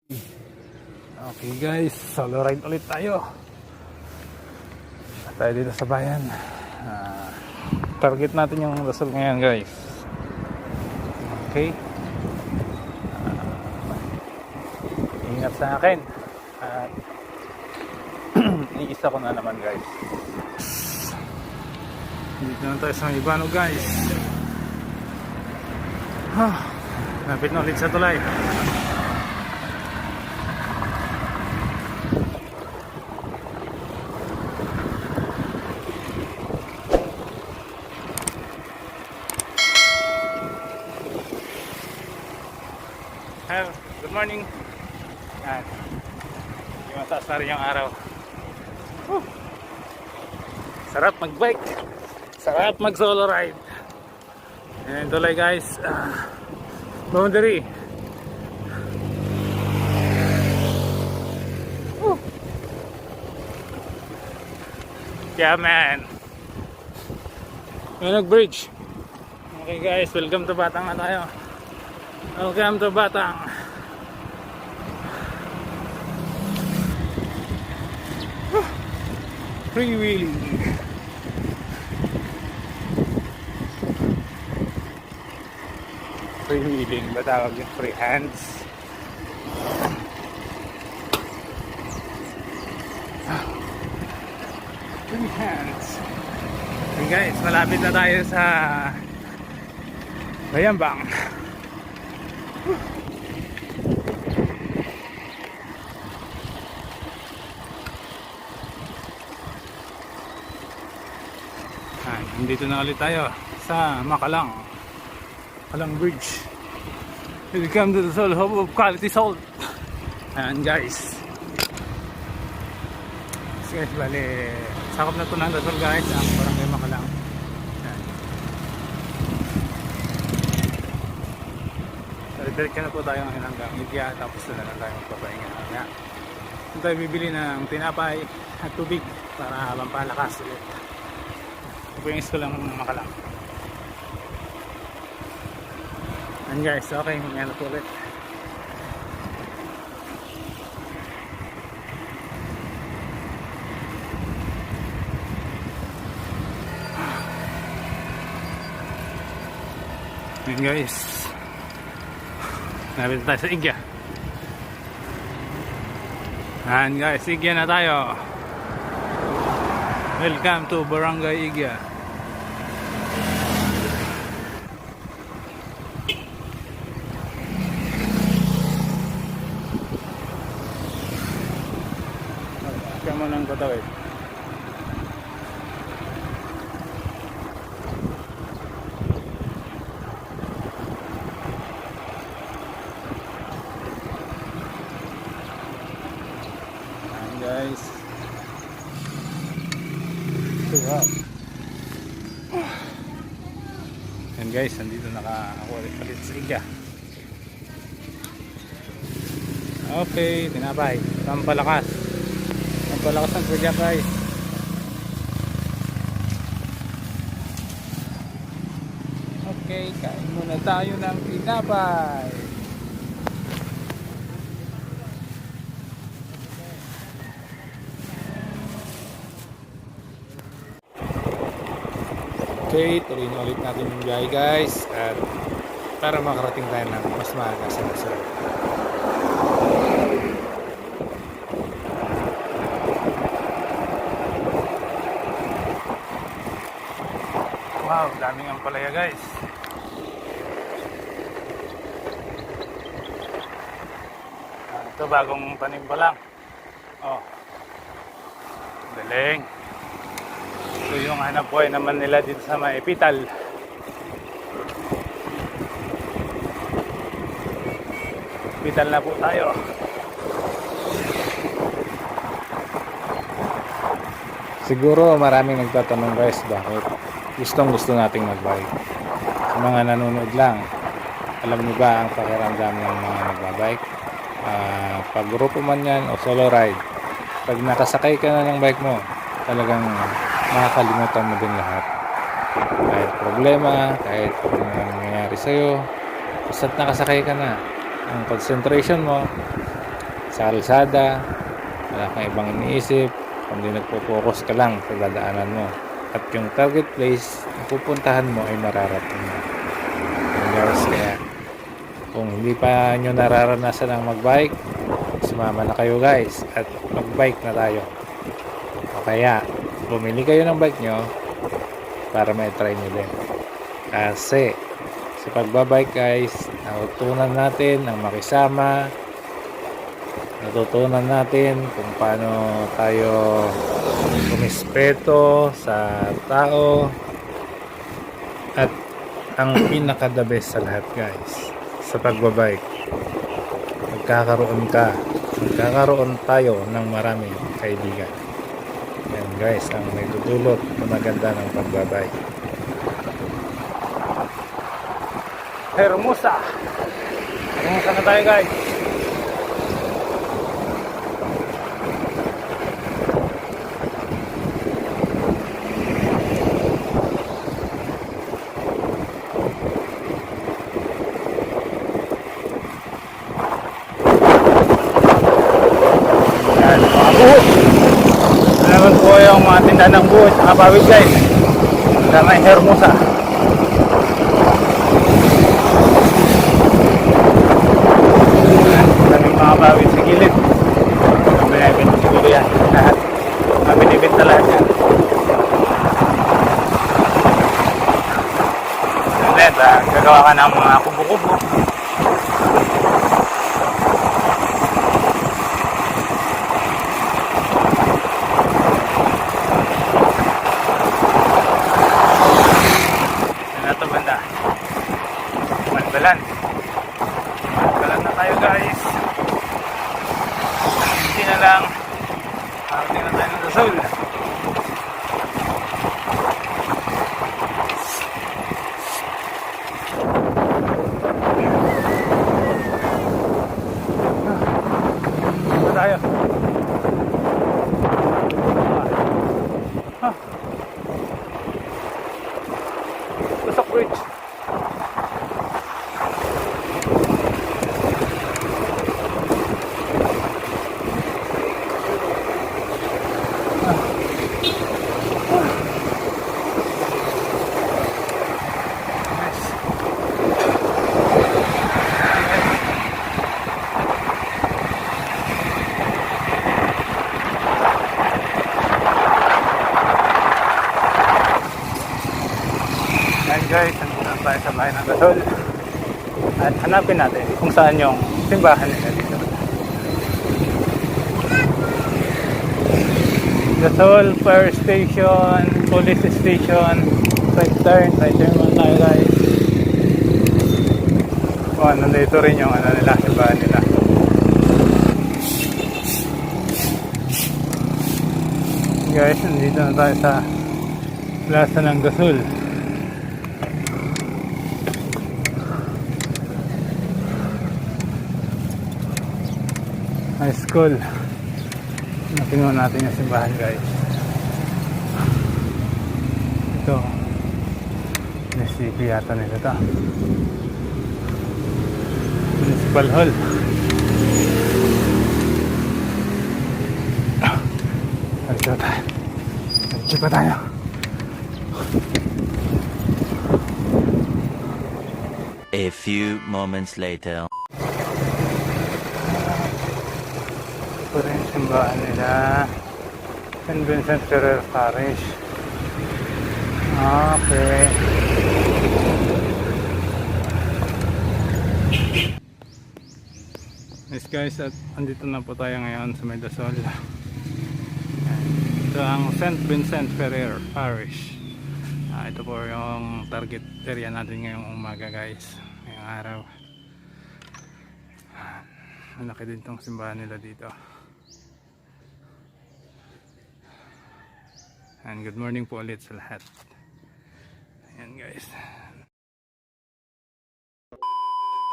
Okay guys, solo ride ulit tayo. Tayo dito sa bayan. Target natin yung Lasal ngayon guys. Okay. Ingat sa akin. At iisa ko na naman guys. Dito na tayo sa Ibano guys. Napit na ulit sa tulay. Hello, good morning. Yung mataas na rin yung araw. Sarap mag-bike. Sarap mag-solo ride. Ayan tulay guys. Boundary. Yeah man. Yung nag-bridge. Okay guys, welcome to Batang na tayo. Welcome to Batang. Freewheeling. Freewheeling ba tawag yung free hands? Free hands. Okay guys, malapit na tayo sa Bayambang. Dito na ulit tayo sa Makalang Bridge. Welcome to the Soul Hub of Quality Salt. Ayan guys. Guys, bali sakop na ito ng Lasal guys, ang barangay Makalang. Diretso na po tayo ngayon hanggang Igya, tapos na lang tayo magpapahinga. Doon tayo bibili ng tinapay at tubig para pampalakas ulit. Pwingis ko lang Makalang. And guys, okay, mamaya na po ulit. And guys, nabit tayo sa Igya. And guys, Igya na tayo. Welcome to Barangay Igya. Kaya mo nang patawid. Ayan guys. Wow. Ayan guys, nandito ako ulit sa Igya. Okay, tinapay. Pampalakas ang pwede guys. Okay, kain muna tayo ng tinapay. Okay, tuloy na ulit natin yung biyahe guys, at para makarating tayo ng mas maaga sa Lasal. Wow, daming ampalaya guys. Ito bagong tanim pa lang. Oh, galing. Ito yung hanap buhay naman nila dito sa may Pital. Pital na po tayo. Siguro maraming nagtatanong guys, bakit gusto nating magbike. Sa mga nanonood lang, alam niyo ba ang pakiramdam ng mga nagbabike? Pag grupo man yan o solo ride, pag nakasakay ka na ng bike mo, talagang makakalimutan mo din lahat. Kahit problema, kahit kung nangyayari sa'yo, basta't nakasakay ka na, ang concentration mo sa kalsada, wala kang ibang iniisip, kundi nagpo-focus ka lang sa dadaanan mo. At yung target place na pupuntahan mo ay mararating mo. Yun guys, kaya kung hindi pa nyo nararanasan ang magbike, sumama na kayo guys at magbike na tayo. O kaya, bumili kayo ng bike nyo para may-try nyo din. Kasi sa pagbabike guys, natutunan natin ang makisama, natutunan natin kung paano tayo rumispeto sa tao, at ang pinaka the best sa lahat guys sa pagbabike, magkakaroon tayo ng maraming kaibigan. Yan guys ang may dudulot na maganda ng pagbabike. Hermosa na tayo guys. Naman po yung mga tindahan ng buhos at pawis guys sa may Hermosa. Maraming mga pawis sa gilid. Binibit siguro yan lahat. Binibit na lahat yan. And then gagawa ka ng mga kubo-kubo. Magbalan na tayo guys. Hindi na lang parating na tayo ng Dasol. Ano tayo? Usok Bridge. Guys, nandito na tayo sa bahay ng Dasol at hanapin natin kung saan yung simbahan nila dito. Dasol Fire Station, Police Station. Right turn muna tayo guys. Nandito rin yung nila, simbahan nila. Guys, nandito na tayo sa plaza ng Dasol. High school. Napinuhan natin yung simbahan guys. Ito municipal yata nila ito. Municipal Hall. Nandito pa tayo. A few moments later. Ito rin simbahan nila, St. Vincent Ferrer Parish. Okay. Yes guys, at andito na po tayo ngayon sa may Dasol. Ito ang St. Vincent Ferrer Parish. Ito po yung target area natin ngayong umaga guys, ngayong araw. Malaki din tong simbahan nila dito. And good morning po ulit sa lahat. Ayan guys,